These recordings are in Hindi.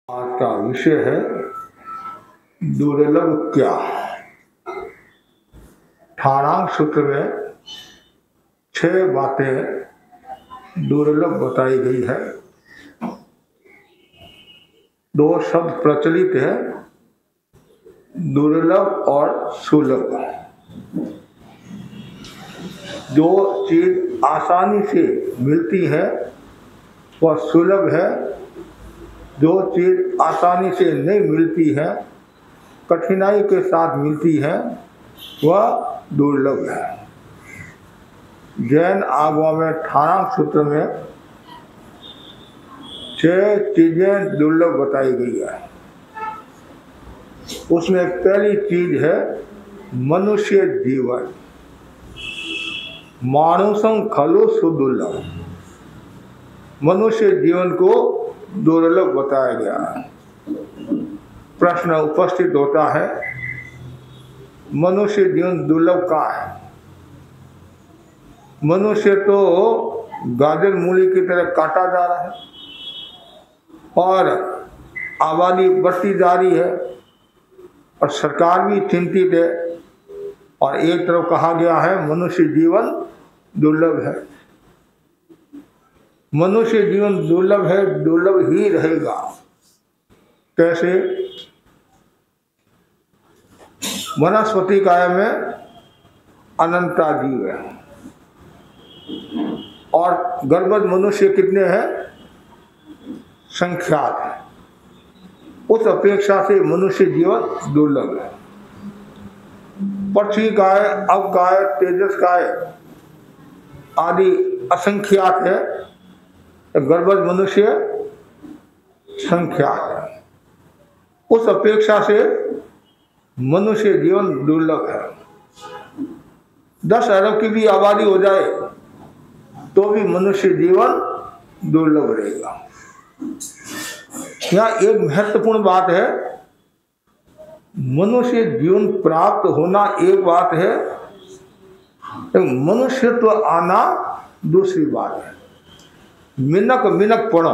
आज का विषय है दुर्लभ क्या। ठाणांक सूत्र में 6 बातें दुर्लभ बताई गई है। 2 शब्द प्रचलित है, दुर्लभ और सुलभ। जो चीज आसानी से मिलती है वह सुलभ है, जो चीज आसानी से नहीं मिलती है, कठिनाई के साथ मिलती है, वह दुर्लभ है। जैन आगम में ठाणांक सूत्र में 6 चीजें दुर्लभ बताई गई है। उसमें पहली चीज है मनुष्य जीवन। मानुषं खलु सुदुर्लभ। मनुष्य जीवन को दुर्लभ बताया गया है। प्रश्न उपस्थित होता है, मनुष्य जीवन दुर्लभ कहाँ है? मनुष्य तो गाजर मूली की तरह काटा जा रहा है और आबादी बढ़ती जा रही है और सरकार भी चिंतित है। और एक तरफ कहा गया है मनुष्य जीवन दुर्लभ है। मनुष्य जीवन दुर्लभ है, दुर्लभ ही रहेगा। कैसे? वनस्पति काय में अनंता जीव है और गर्भज मनुष्य कितने हैं? संख्यात है। उस अपेक्षा से मनुष्य जीवन दुर्लभ है। पक्षी काय, अव काय, तेजस काय आदि असंख्यात है, गर्भज मनुष्य संख्यात है। उस अपेक्षा से मनुष्य जीवन दुर्लभ है। 10 अरब की भी आबादी हो जाए तो भी मनुष्य जीवन दुर्लभ रहेगा। यहाँ एक महत्वपूर्ण बात है, मनुष्य जीवन प्राप्त होना एक बात है, मनुष्यत्व आना दूसरी बात है। मिनक मिनक पढ़ो।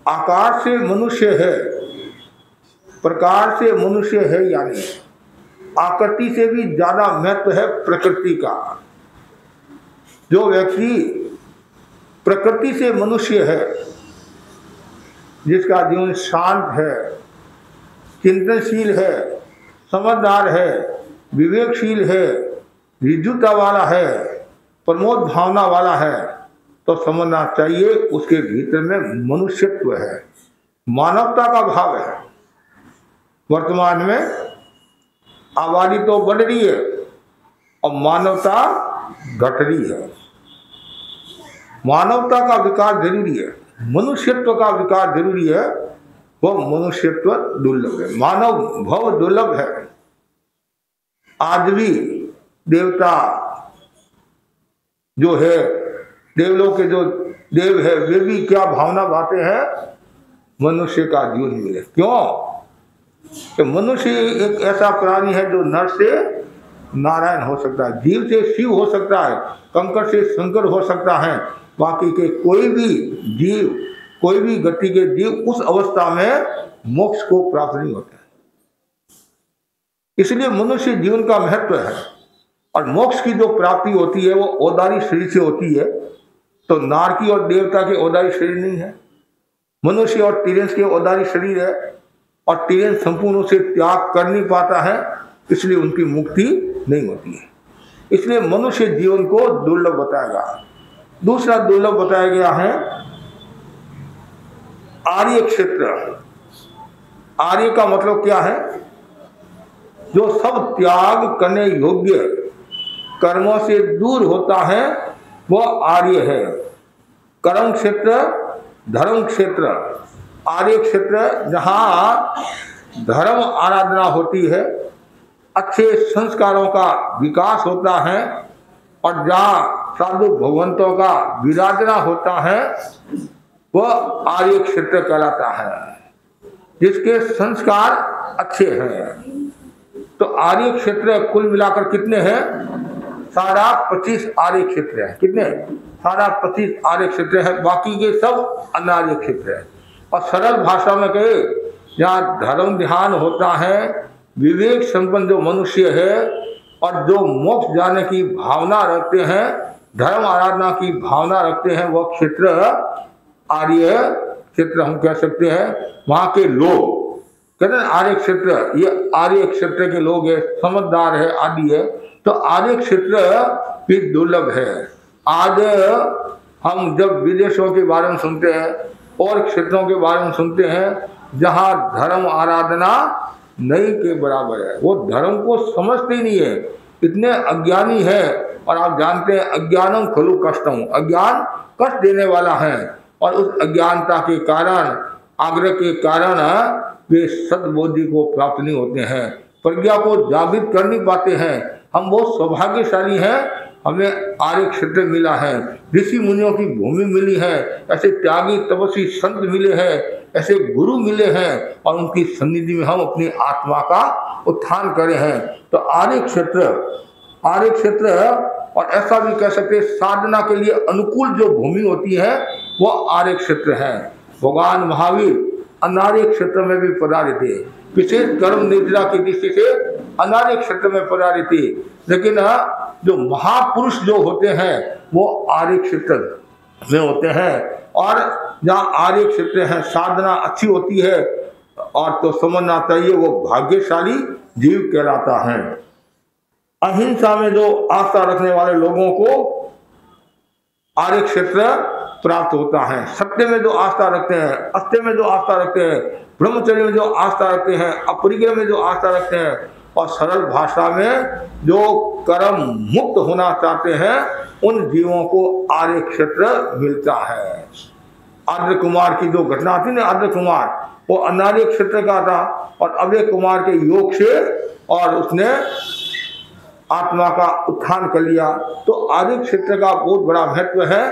आकार से मनुष्य है, प्रकार से मनुष्य है, यानी आकृति से भी ज्यादा महत्व है प्रकृति का। जो व्यक्ति प्रकृति से मनुष्य है, जिसका जीवन शांत है, चिंतनशील है, समझदार है, विवेकशील है, विद्युता वाला है, प्रमोद भावना वाला है, तो समझना चाहिए उसके भीतर में मनुष्यत्व है, मानवता का भाव है। वर्तमान में आबादी तो बढ़ रही है और मानवता घट रही है। मानवता का विकास जरूरी है, मनुष्यत्व का विकास जरूरी है, वो मनुष्यत्व दुर्लभ है। मानव भव दुर्लभ है। आज भी देवता जो है, देवलोक के जो देव है, वे भी क्या भावना बातें हैं? मनुष्य का जीवन मिले। क्यों? कि मनुष्य एक ऐसा प्राणी है जो नर से नारायण हो सकता है, जीव से शिव हो सकता है, कंकर से शंकर हो सकता है। बाकी के कोई भी जीव, कोई भी गति के जीव उस अवस्था में मोक्ष को प्राप्त नहीं होता है। इसलिए मनुष्य जीवन का महत्व है। और मोक्ष की जो प्राप्ति होती है वो औदारी शरीर से होती है। तो नारकी और देवता के औदारी शरीर नहीं है, मनुष्य और तिरंस के औदारी शरीर है। और तिरंस संपूर्ण से त्याग कर नहीं पाता है, इसलिए उनकी मुक्ति नहीं होती है। इसलिए मनुष्य जीवन को दुर्लभ बताया गया। दूसरा दुर्लभ बताया गया है आर्य क्षेत्र। आर्य का मतलब क्या है? जो सब त्याग करने योग्य कर्मों से दूर होता है वह आर्य है। कर्म क्षेत्र, धर्म क्षेत्र, आर्य क्षेत्र जहाँ धर्म आराधना होती है, अच्छे संस्कारों का विकास होता है और जहाँ साधु भगवंतों का विराजना होता है, वह आर्य क्षेत्र कहलाता है, जिसके संस्कार अच्छे हैं। तो आर्य क्षेत्र कुल मिलाकर कितने हैं? 25.5 आर्य क्षेत्र है। कितने? 25.5 आर्य क्षेत्र है, बाकी के सब अनार्य क्षेत्र है। और सरल भाषा में कहे, जहाँ धर्म ध्यान होता है, विवेक संपन्न जो मनुष्य है और जो मोक्ष जाने की भावना रखते हैं, धर्म आराधना की भावना रखते हैं, वह क्षेत्र आर्य क्षेत्र हम कह सकते हैं। वहाँ के लोग कहते हैं आर्य क्षेत्र, ये आर्य क्षेत्र के लोग है, समझदार है आदि है। तो आर्य क्षेत्र भी दुर्लभ है। आज हम जब विदेशों के बारे में सुनते हैं और क्षेत्रों के बारे में सुनते हैं जहाँ धर्म आराधना नहीं के बराबर है, वो धर्म को समझते ही नहीं है, इतने अज्ञानी है। और आप जानते हैं अज्ञानम खलु कष्टम, अज्ञान कष्ट देने वाला है। और उस अज्ञानता के कारण, आग्रह के कारण वे सद्बुद्धि को प्राप्त नहीं होते हैं, प्रज्ञा को जागृत कर नहीं पाते हैं। हम बहुत सौभाग्यशाली हैं, हमें आर्य क्षेत्र मिला है, ऋषि मुनियों की भूमि मिली है, ऐसे त्यागी तपस्वी संत मिले हैं, ऐसे गुरु मिले हैं और उनकी सन्निधि में हम अपनी आत्मा का उत्थान करे हैं। तो आर्य क्षेत्र और ऐसा भी कह सकते हैं साधना के लिए अनुकूल जो भूमि होती है वो आर्य क्षेत्र है। भगवान महावीर अनार्य क्षेत्र में भी पधारे थे, विशेष कर्म निद्रा की दृष्टि से अनार्य क्षेत्र में पधारे थे। लेकिन जो महापुरुष जो होते हैं वो आर्य क्षेत्र में होते हैं। और जहाँ आर्य क्षेत्र है, साधना अच्छी होती है और तो समझना चाहिए वो भाग्यशाली जीव कहलाता है। अहिंसा में जो आस्था रखने वाले लोगों को आर्य क्षेत्र प्राप्त होता है। सत्य में जो आस्था रखते हैं, अस्त्य में जो आस्था रखते हैं, ब्रह्मचर्य में जो आस्था रखते हैं, अपरिग्रह में जो आस्था रखते हैं और सरल भाषा में जो कर्म मुक्त होना चाहते हैं, उन जीवों को आर्य क्षेत्र मिलता है। आर्य कुमार की जो घटना थी ना, आर्य कुमार वो अनार्य क्षेत्र का था और अभय कुमार के योग से और उसने आत्मा का उत्थान कर लिया। तो आर्य क्षेत्र का बहुत बड़ा महत्व है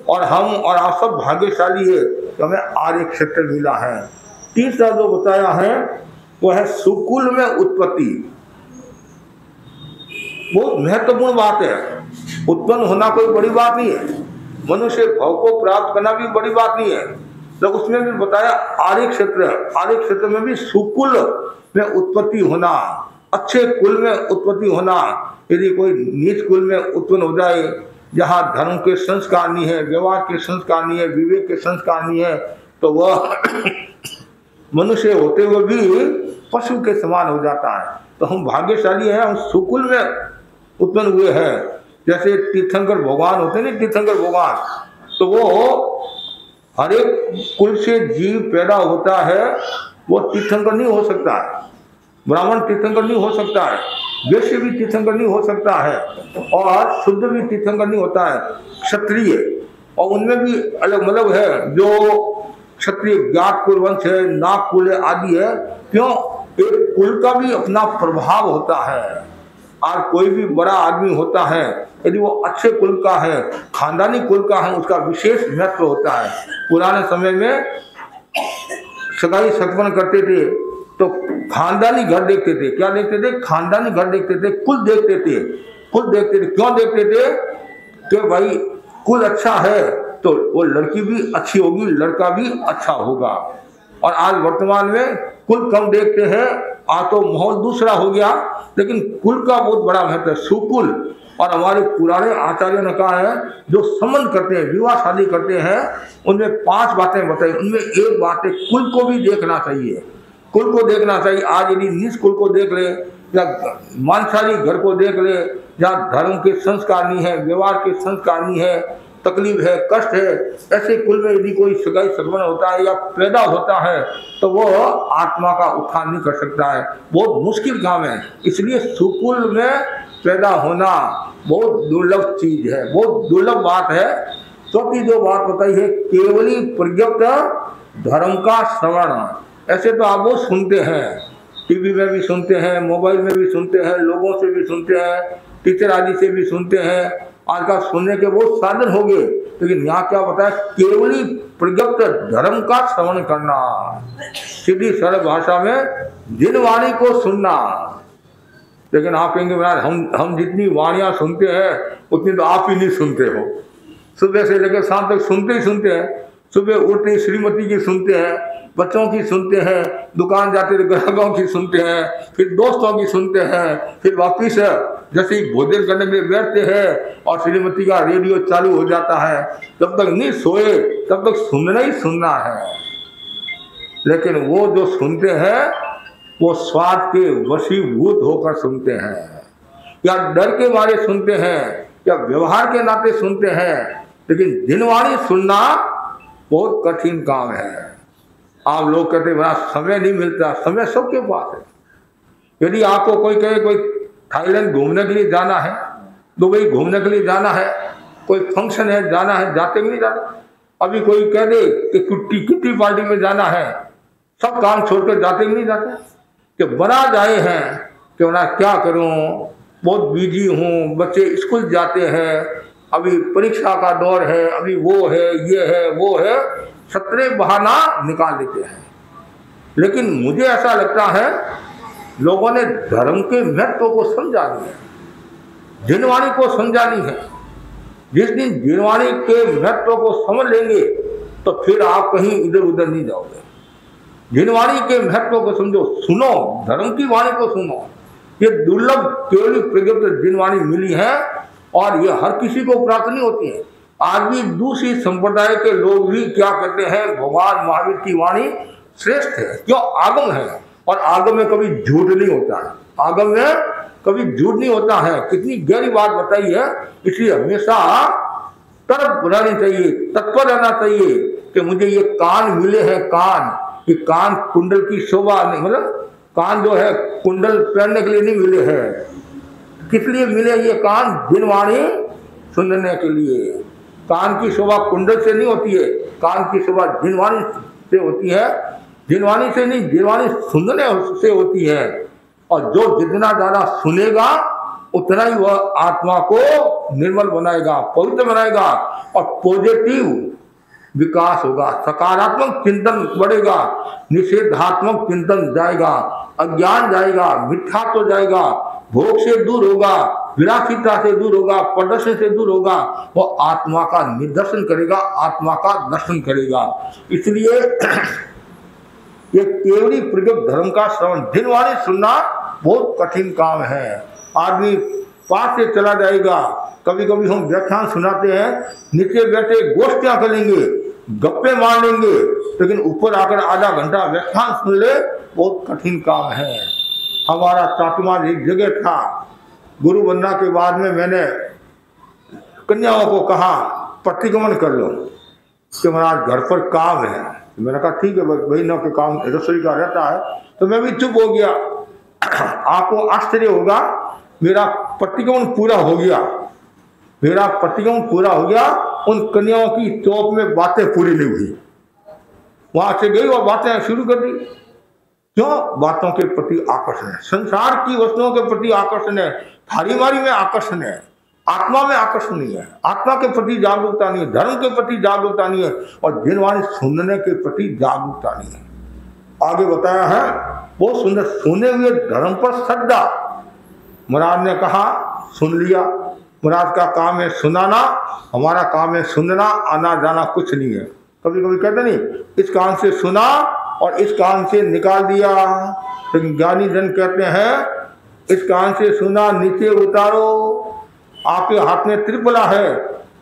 और हम और आप सब भाग्यशाली है तो हमें आर्य क्षेत्र मिला है। तीसरा जो बताया है वो है सुकुल में उत्पत्ति। बहुत महत्वपूर्ण बात है। उत्पन्न होना कोई बड़ी बात नहीं है, मनुष्य भव को प्राप्त करना भी बड़ी बात नहीं है। तो उसमें भी बताया आर्य क्षेत्र में भी सुकुल में उत्पत्ति होना, अच्छे कुल में उत्पत्ति होना। यदि कोई नीच कुल में उत्पन्न हो जाए, जहाँ धर्म के संस्कार नहीं है, व्यवहार के संस्कार नहीं है, विवेक के संस्कार नहीं है, तो वह मनुष्य होते हुए भी पशु के समान हो जाता है। तो हम भाग्यशाली हैं, हम सुकुल में उत्पन्न हुए हैं। जैसे तीर्थंकर भगवान होते हैं, तीर्थंकर भगवान, तो वो हर एक कुल से जीव पैदा होता है, वो तीर्थंकर नहीं हो सकता है, ब्राह्मण तीर्थंकर नहीं हो सकता है, वैश्य भी तीर्थंकर नहीं हो सकता है और शुद्ध भी तीर्थंकर नहीं होता है, क्षत्रिय। और उनमें भी अलग अलग है, जो क्षत्रिय ज्ञात कुल वंश है, नाग कुल आदि है। क्यों? एक कुल का भी अपना प्रभाव होता है। और कोई भी बड़ा आदमी होता है, यदि वो अच्छे कुल का है, खानदानी कुल का है, उसका विशेष महत्व होता है। पुराने समय में सगाई सगमन करते थे तो खानदानी घर देखते थे। क्या देखते थे? खानदानी घर देखते थे, कुल देखते थे। कुल देखते थे, क्यों देखते थे? कि भाई कुल अच्छा है तो वो लड़की भी अच्छी होगी, लड़का भी अच्छा होगा। और आज वर्तमान में कुल कम देखते हैं, तो माहौल दूसरा हो गया, लेकिन कुल का बहुत बड़ा महत्व है, सुकुल। और हमारे पुराने आचार्यों ने कहा है, जो संबंध करते हैं, विवाह शादी करते हैं, उनमें 5 बातें बताई। उनमें एक बात है, कुल को भी देखना चाहिए, कुल को देखना चाहिए। आज यदि नीच कुल को देख ले या मांसाहारी घर को देख ले, जहाँ धर्म के संस्कार नहीं है, व्यवहार के संस्कार नहीं है, तकलीफ है, कष्ट है, ऐसे कुल में यदि कोई सगाई सगमन होता है या पैदा होता है तो वो आत्मा का उत्थान नहीं कर सकता है, बहुत मुश्किल काम है। इसलिए सुकुल में पैदा होना बहुत दुर्लभ चीज है, बहुत दुर्लभ बात है। चौथी जो बात बताई है, केवली प्रज्ञप्त धर्म का श्रवण। ऐसे तो आप वो सुनते हैं, टीवी में भी सुनते हैं, मोबाइल में भी सुनते हैं, लोगों से भी सुनते हैं, टीचर आदि से भी सुनते हैं। आजकल सुनने के बहुत साधन हो गए, लेकिन यहाँ क्या बताया? केवली प्रज्ञप्त धर्म का श्रवण करना, सीधी सरल भाषा में जिन वाणी को सुनना। लेकिन आप कहेंगे हम जितनी वाणियाँ सुनते हैं उतनी तो आप ही नहीं सुनते हो। सुबह से लेकर शाम तक सुनते ही सुनते हैं, सुबह उठते ही श्रीमती की सुनते हैं, बच्चों की सुनते हैं, दुकान जाते ग्राहकों की सुनते हैं, फिर दोस्तों की सुनते हैं, फिर वापिस जैसे ही भोजन करने के लिए बैठते हैं और श्रीमती का रेडियो चालू हो जाता है, जब तक नहीं सोए तब तक सुनना ही सुनना है। लेकिन वो जो सुनते हैं वो स्वार्थ के वशीभूत होकर सुनते हैं, या डर के मारे सुनते हैं, या व्यवहार के नाते सुनते हैं। लेकिन दिनवाणी सुनना बहुत कठिन काम है। आप लोग कहते हैं बड़ा समय नहीं मिलता, समय सबके पास है। यदि आपको कोई कहे कोई थाईलैंड घूमने के लिए जाना है, दुबई घूमने के लिए जाना है, कोई फंक्शन है जाना है, जाते भी नहीं जाते। अभी कोई कह दे कि किट्टी पार्टी में जाना है, सब काम छोड़कर जाते भी नहीं जाते, कि बना जाए हैं कि मैं क्या करूं, बहुत बिजी हूं, बच्चे स्कूल जाते हैं, अभी परीक्षा का दौर है, अभी वो है, ये है, वो है, 17 बहाना निकाल देते हैं। लेकिन मुझे ऐसा लगता है लोगों ने धर्म के महत्व को समझा नहीं है, जिनवाणी को समझा नहीं है। जिस दिन जिनवाणी के महत्व को समझ लेंगे तो फिर आप कहीं इधर उधर नहीं जाओगे। जिनवाणी के महत्व को समझो, सुनो, धर्म की वाणी को सुनो। ये दुर्लभ केवल प्रज्ञप्त जिनवाणी मिली है और ये हर किसी को प्राप्त नहीं होती है। आज भी दूसरी संप्रदाय के लोग भी क्या कहते हैं, भगवान महावीर की वाणी श्रेष्ठ है, क्यों? आगम है, और आगम में कभी झूठ नहीं होता है, आगम में कभी झूठ नहीं होता है। कितनी गहरी बात बताई है। इसलिए हमेशा तर्क रहनी चाहिए, तत्पर रहना चाहिए कि मुझे ये कान मिले हैं, कान, ये कान कुंडल की शोभा नहीं, मतलब कान जो है कुंडल पहनने के लिए नहीं मिले हैं। किस लिए मिले ये कान? जिनवाणी सुनने के लिए। कान की शोभा कुंडल से नहीं होती है, कान की शोभा जिनवाणी से होती है। जिनवाणी से नहीं, जिनवाणी सुनने से होती है। और जो जितना ज्यादा सुनेगा उतना ही वह आत्मा को निर्मल बनाएगा, पवित्र बनाएगा, और पॉजिटिव विकास होगा, सकारात्मक चिंतन बढ़ेगा, निषेधात्मक चिंतन जाएगा, अज्ञान जाएगा, मिथ्या तो जाएगा, भोग से दूर होगा, विलासिता से दूर होगा, प्रदर्शन से दूर होगा। वो आत्मा का निदर्शन करेगा, आत्मा का दर्शन करेगा। इसलिए ये केवली प्रज्ञप्त धर्म का श्रवण, जिनवाणी सुनना बहुत कठिन काम है। आदमी पास से चला जाएगा। कभी कभी हम व्याख्यान सुनाते हैं, नीचे बैठे गोष्ठियां करेंगे, गप्पे मार लेंगे, लेकिन ऊपर आकर आधा घंटा व्याख्यान सुन ले, बहुत कठिन काम है। हमारा चातुमार एक जगह था, गुरु बनना के बाद में मैंने कन्याओं को कहा प्रतिगमन कर लो, कि महाराज घर पर काम है। मैंने कहा ठीक है, बहनों के काम रसोई का रहता है, तो मैं भी चुप हो गया। आपको आश्चर्य होगा, मेरा प्रतिगमन पूरा हो गया, मेरा प्रतिगमन पूरा हो गया, उन कन्याओं की चौक में बातें पूरी नहीं हुई। वहां से गई और बातें शुरू कर दी। क्यों? बातों के प्रति आकर्षण है, संसार की वस्तुओं के प्रति आकर्षण है, थारी मारी में आकर्षण है, आत्मा में आकर्षण नहीं है, आत्मा के प्रति जागरूकता नहीं है, धर्म के प्रति जागरूकता नहीं है, और जिनवाणी सुनने के प्रति जागरूकता नहीं है। आगे बताया है बहुत सुंदर, सुने हुए धर्म पर श्रद्धा। महाराज ने कहा सुन लिया, महाराज का काम है सुनाना, हमारा काम है सुनना, आना जाना कुछ नहीं है। कभी कभी कहते नहीं, इस कान से सुना और इस कान से निकाल दिया। लेकिन ज्ञानी जन कहते हैं इस कान से सुना, नीचे उतारो। आपके हाथ में त्रिफला है,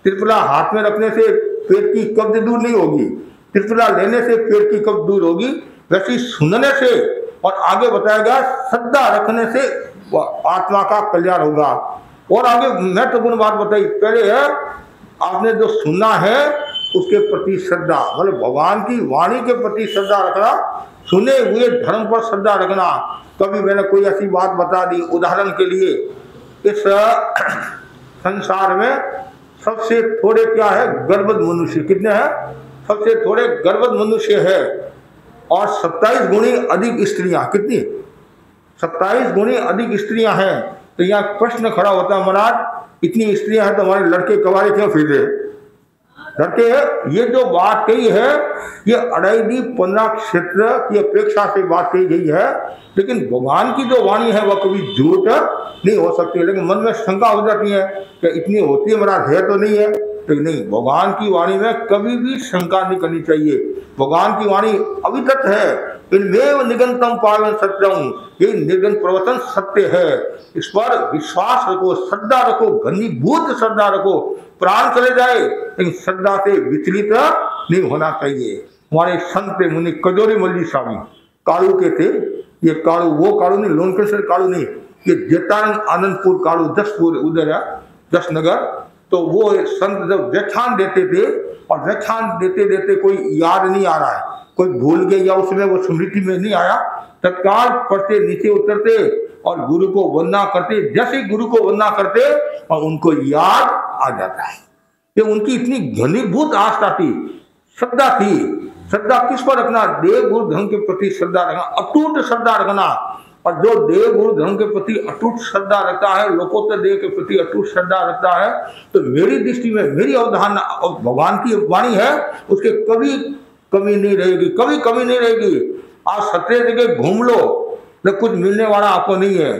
त्रिफला हाथ में रखने से पेट की कब्ज दूर नहीं होगी, त्रिफला लेने से पेट की कब्ज दूर होगी। वैसे सुनने से और आगे बताएगा श्रद्धा रखने से आत्मा का कल्याण होगा। और आगे महत्वपूर्ण बात बताई, पहले है आपने जो सुना है उसके प्रति श्रद्धा, मतलब भगवान की वाणी के प्रति श्रद्धा रखना, सुने हुए धर्म पर श्रद्धा रखना। कभी मैंने कोई ऐसी बात बता दी, उदाहरण के लिए इस संसार में सबसे थोड़े क्या है, गर्भवत मनुष्य कितने हैं? सबसे थोड़े गर्भवत मनुष्य है, और 27 गुणी अधिक स्त्रियां, कितनी? 27 गुणी अधिक स्त्रियां हैं। तो यहाँ प्रश्न खड़ा होता है, महाराज इतनी स्त्रियां हैं तो हमारे लड़के कवारे क्यों फिर रहे? लड़के, ये जो बात कही है ये 2.5-15 क्षेत्र की अपेक्षा से बात कही गई है। लेकिन भगवान की जो वाणी है वह कभी झूठ नहीं हो सकती। लेकिन मन में शंका हो जाती है कि इतनी होती है, महाराज है तो नहीं है। लेकिन नहीं, भगवान की वाणी में कभी भी शंका नहीं करनी चाहिए। भगवान की वाणी अवितत है, इनमेव निगंतम पावन सत्यम, ये निर्गन प्रवचन सत्य है। इस पर विश्वास रखो, श्रद्धा रखो, घनीभूत श्रद्धा रखो। प्राण चले जाए लेकिन श्रद्धा से विचलित नहीं होना चाहिए। हमारे संत मुनि कजोरी मल्ली स्वामी कालू के थे। ये कालू वो कालू नहीं, लोनकेश्वर कालू नहीं, ये जेतानंद आनंदपुर कालू, जसपुर उधर है, जसनगर। तो वो संत जब व्याख्यान देते थे और व्याख्यान देते देते कोई याद नहीं आ रहा है, कोई भूल गया या उसमें वो स्मृति में नहीं आया, तत्काल पढ़ते नीचे उतरते और गुरु को वंदना करते। जैसे गुरु को वंदना करते और उनको याद आ जाता है। ये उनकी इतनी घनीभूत आस्था थी, श्रद्धा थी। श्रद्धा किस पर रखना? देव गुरु धर्म के प्रति श्रद्धा रखना, अटूट श्रद्धा रखना। और जो देव गुरु धर्म के प्रति अटूट श्रद्धा रखता है, लोकोत्तर देव के प्रति अटूट श्रद्धा रखता है, तो मेरी दृष्टि में, मेरी अवधारणा, और भगवान की वाणी है, उसके कभी कमी नहीं रहेगी, कभी कमी नहीं रहेगी। आप 17 जगह घूम लो, लेकिन कुछ मिलने वाला आपको नहीं है।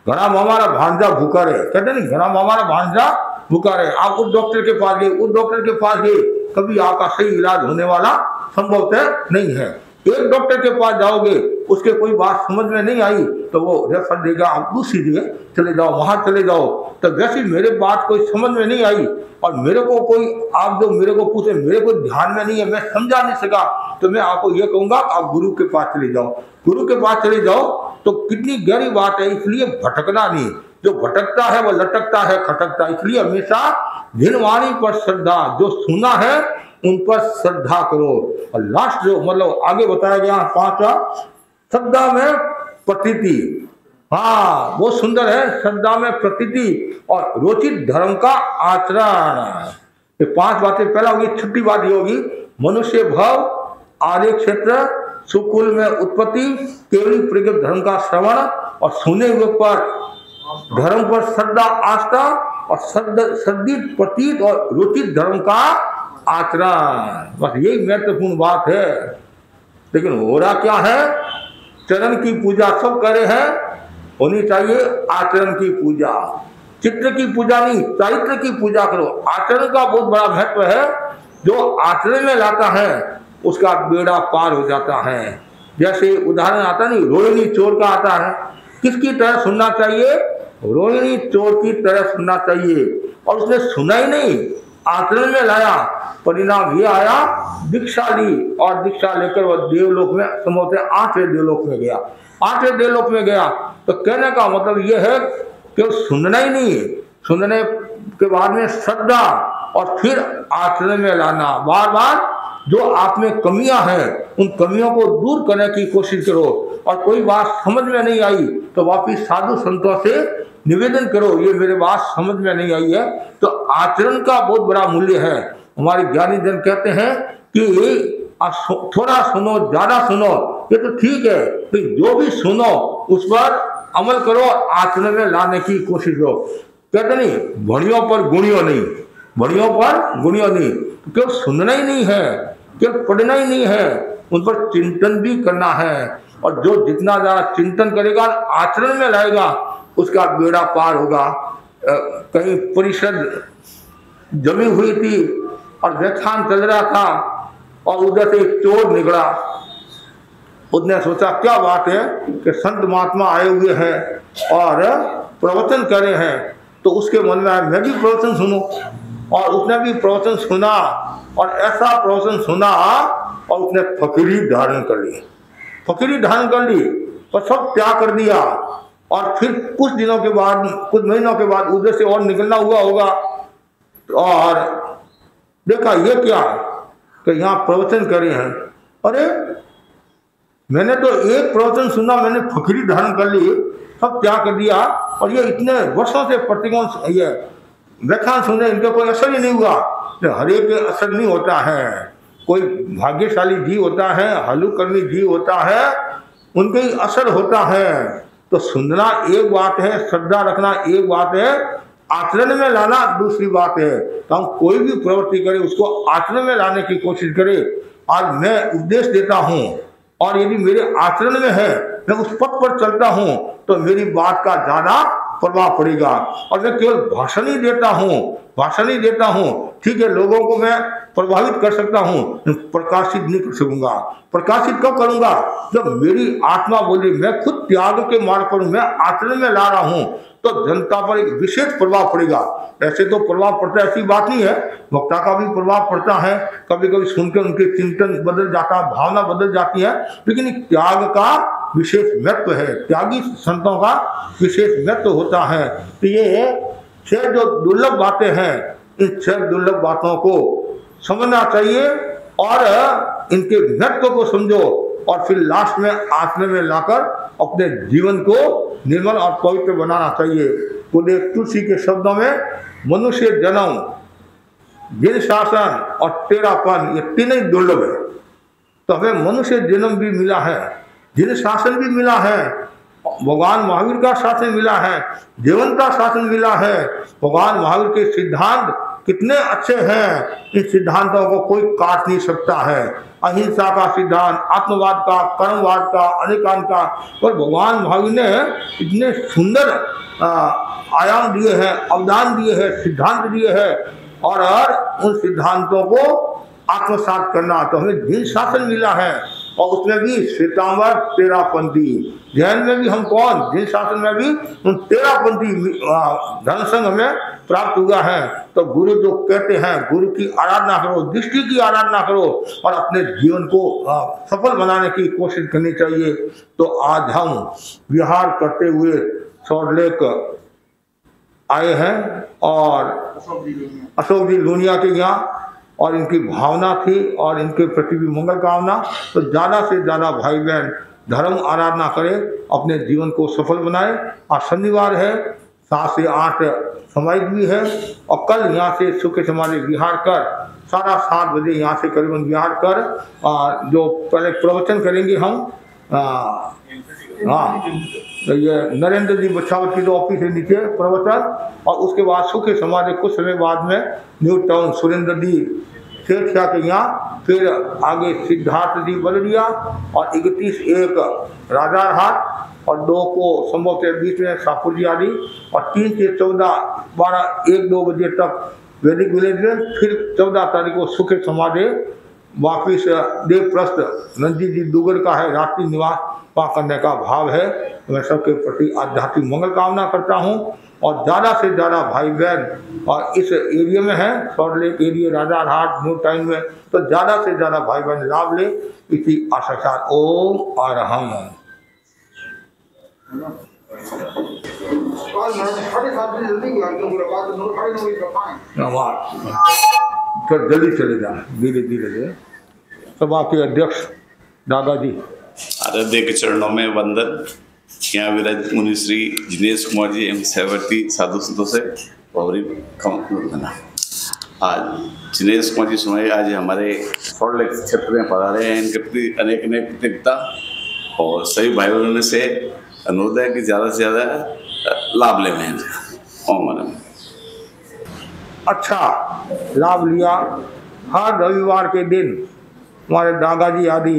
घना हमारा भांजा भूखा रहे, कहते नहीं, घना हमारा भांजा भूखा रहे। आप उस डॉक्टर के पास गए, उस डॉक्टर के पास गए, कभी आपका सही इलाज होने वाला संभवतः नहीं है। एक डॉक्टर के पास जाओगे, उसके कोई बात समझ में नहीं आई तो वो रेफर देगा, आप दूसरी जगह चले जाओ, वहां चले जाओ। तो वैसे मेरे बात कोई समझ में नहीं आई और मेरे को कोई, आप जो मेरे को पूछे, मेरे को ध्यान में नहीं है, मैं समझा नहीं सका, तो मैं आपको ये कहूंगा आप गुरु के पास चले जाओ। गुरु के पास चले जाओ तो कितनी गहरी बात है। इसलिए भटकना नहीं, जो भटकता है वो लटकता है, खटकता। इसलिए हमेशा जिनवाणी पर श्रद्धा, जो सुना है उन पर श्रद्धा करो। और लास्ट जो मतलब आगे बताया गया 5वां, श्रद्धा में प्रतीति। हाँ, वो सुंदर है, श्रद्धा में प्रतीति और रोचित धर्म का आचरण। ये 5 बातें पहला होगी। 6ठी बात ये होगी, मनुष्य भाव, आर्य क्षेत्र, सुकुल में उत्पत्ति, केवली प्रगत धर्म का श्रवण और सुने हुए पर धर्म पर श्रद्धा, आस्था और श्रद्धित प्रतीत और रुचित धर्म का आचरण। बस यही महत्वपूर्ण बात है। लेकिन हो रहा क्या है, चरण की पूजा सब करे हैं, होनी चाहिए आचरण की पूजा। चित्र की पूजा नहीं, चरित्र की पूजा करो। आचरण का बहुत बड़ा महत्व है। जो आचरण में लाता है उसका बेड़ा पार हो जाता है। जैसे उदाहरण आता नहीं, रोहिणी चोर का आता है। किसकी तरह सुनना चाहिए? रोहिणी चोर की तरह सुनना चाहिए। और उसने सुना ही नहीं, आचरण में लाया, परिणाम ये आया, दीक्षा ली और दीक्षा लेकर वह देवलोक में, संभवतः 8वें देवलोक में गया। 8वें देवलोक में गया तो कहने का मतलब यह है कि सुनना ही नहीं, सुनने के बाद में श्रद्धा और फिर आचरण में लाना। बार बार जो आप में कमियां हैं उन कमियों को दूर करने की कोशिश करो। और कोई बात समझ में नहीं आई तो वापिस साधु संतों से निवेदन करो, ये मेरे बात समझ में नहीं आई है। तो आचरण का बहुत बड़ा मूल्य है। हमारे ज्ञानी जन कहते हैं कि थोड़ा सुनो, ज्यादा सुनो, ये तो ठीक है, तो जो भी सुनो उस पर अमल करो, आचरण में लाने की कोशिश करो। कहते नहीं, भणियों पर गुणियों नहीं, भणियों पर गुणियों नहीं। केवल सुनना ही नहीं है, केवल पढ़ना ही नहीं है, उन पर चिंतन भी करना है। और जो जितना ज्यादा चिंतन करेगा, आचरण में लाएगा, उसका बेड़ा पार होगा। कहीं परिषद जमी हुई थी और व्याख्यान चल रहा था और उधर से एक चोर निकला। उसने सोचा क्या बात है कि संत महात्मा आए हुए हैं और प्रवचन कर रहे हैं, तो उसके मन में आया मैं भी प्रवचन सुनूं। और उसने भी प्रवचन सुना और ऐसा प्रवचन सुना और उसने फकीरी धारण कर ली, फकीरी धारण कर ली और सब त्याग कर दिया। और फिर कुछ दिनों के बाद, कुछ महीनों के बाद उधर से और निकलना हुआ होगा और देखा ये क्या कि यहाँ प्रवचन करे हैं। अरे मैंने तो एक प्रवचन सुना, मैंने फकीरी धारण कर ली, सब त्याग कर दिया और ये इतने वर्षों से प्रतिकोण ये व्याख्यान सुने, इनका कोई असर ही नहीं हुआ। हर एक असर नहीं होता है, कोई भाग्यशाली जीव होता है, हलुकर्मी जीव होता है, उनके ही असर होता है। तो सुनना एक बात है, श्रद्धा रखना एक बात है, आचरण में लाना दूसरी बात है। तो हम कोई भी प्रवृत्ति करें उसको आचरण में लाने की कोशिश करें। आज मैं उपदेश देता हूँ और यदि मेरे आचरण में है, मैं उस पथ पर चलता हूँ, तो मेरी बात का ज्यादा प्रभाव पड़ेगा। और मैं केवल भाषण ही देता हूँ, भाषण ही देता हूँ, ठीक है, लोगों को मैं प्रभावित कर सकता हूँ, प्रकाशित नहीं कर सकूंगा। प्रकाशित कब करूंगा? जब मेरी आत्मा बोले मैं खुद त्याग के मार्ग पर हूं, मैं आचरण में ला रहा हूं, तो जनता पर एक विशेष प्रभाव पड़ेगा। ऐसे तो प्रभाव पड़ता है, ऐसी बात नहीं है, वक्ता का भी प्रभाव पड़ता है, कभी कभी सुनकर उनके चिंतन बदल जाता है, भावना बदल जाती है, लेकिन त्याग का विशेष महत्व है, त्यागी संतों का विशेष महत्व होता है। तो ये 6 जो दुर्लभ बातें हैं, इन 6 दुर्लभ बातों को समझना चाहिए और इनके महत्व को समझो और फिर लास्ट में आत्मा में लाकर अपने जीवन को निर्मल और पवित्र बनाना चाहिए। गुरुदेव तुलसी के शब्दों में मनुष्य जन्म, जिन शासन और तेरापन, ये तीनों दुर्लभ है। तो हमें मनुष्य जन्म भी मिला है, जिन शासन भी मिला है, भगवान महावीर का शासन मिला है, जीवन का शासन मिला है। भगवान महावीर के सिद्धांत कितने अच्छे हैं, इन सिद्धांतों को कोई काट नहीं सकता है। अहिंसा का सिद्धांत, आत्मवाद का, कर्मवाद का, अनेकांत का, और भगवान महावीर ने इतने सुंदर आयाम दिए हैं, अवदान दिए हैं, सिद्धांत दिए हैं, और उन सिद्धांतों को आत्मसात करना। तो हमें जिन शासन मिला है, और उसमें भी श्वेतांबर 13पंथी, जैन में भी हम कौन, जिन शासन में भी उन 13पंथी धर्म संघ हमें प्राप्त हुआ है। तो गुरु जो कहते हैं, गुरु की आराधना करो, दृष्टि की आराधना करो और अपने जीवन को सफल बनाने की कोशिश करनी चाहिए। तो आज हम विहार करते हुए सॉल्ट लेक आए हैं और अशोक जी लूनिया के यहाँ, और इनकी भावना थी और इनके प्रति भी मंगल कामना। तो ज़्यादा से ज़्यादा भाई बहन धर्म आराधना करें, अपने जीवन को सफल बनाए। आज शनिवार है, 7 से 8 समाहित भी है, और कल यहाँ से सुख समाधि विहार कर 7:30 बजे यहाँ से करीबन विहार कर जो पहले प्रवचन करेंगे हम, हाँ, तो ये नरेंद्र जी बछावत की जो ऑफिस है नीचे प्रवचन, और उसके बाद सुख समाधि कुछ समय बाद में न्यू टाउन सुरेंद्र जी शेरशाह के यहाँ, फिर आगे सिद्धार्थ जी बलरिया, और 31-1 राजारहाट, और 2 को संभव के बीच में शाहपुर जी आदि, और 3 से 14, 12, 1-2 बजे तक वैदिक विलेज में, फिर 14 तारीख को सुख समाधि वापिस देवप्रस्थ नंदी जी दुगर का है, रात्रि निवास वहाँ करने का भाव है। मैं सबके प्रति आध्यात्मिक मंगल कामना करता हूँ, और ज़्यादा से ज़्यादा भाई बहन और इस एरिया में है, salt lake area, Rajarhat, new town में, तो ज़्यादा से ज़्यादा भाई बहन लाभ ले, इसी आशा के साथ ओम अरहम। फिर जल्दी चले जाए, धीरे धीरे। सभा के अध्यक्ष दादाजी, आराध्य के चरणों में वंदन। यहाँ विराज मुनि श्री जिनेश कुमार जी एवं सहवर्ती साधु संतों से गौरी वंदना। आज जिनेश कुमार जी सुनाई आज हमारे सॉल्ट लेक क्षेत्र में पधारे हैं, इनके प्रति अनेक अनेक कृतज्ञता, और सभी भाई बहनों से अनुरोध है कि ज़्यादा से ज़्यादा लाभ लें। ओम नमः। अच्छा लाभ लिया। हर रविवार के दिन हमारे दादाजी आदि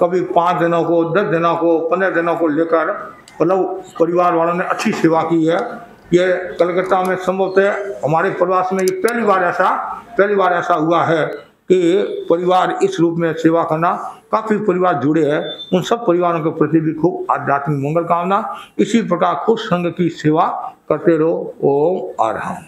कभी 5 जनों को, 10 जनों को, 15 जनों को लेकर मतलब परिवार वालों ने अच्छी सेवा की है। ये कलकत्ता में संभवतः हमारे प्रवास में ये पहली बार ऐसा हुआ है कि परिवार इस रूप में सेवा करना, काफ़ी परिवार जुड़े हैं। उन सब परिवारों के प्रति भी खूब आध्यात्मिक मंगल कामना। इसी प्रकार खुद संघ की सेवा करते रहो। ओम अरहम।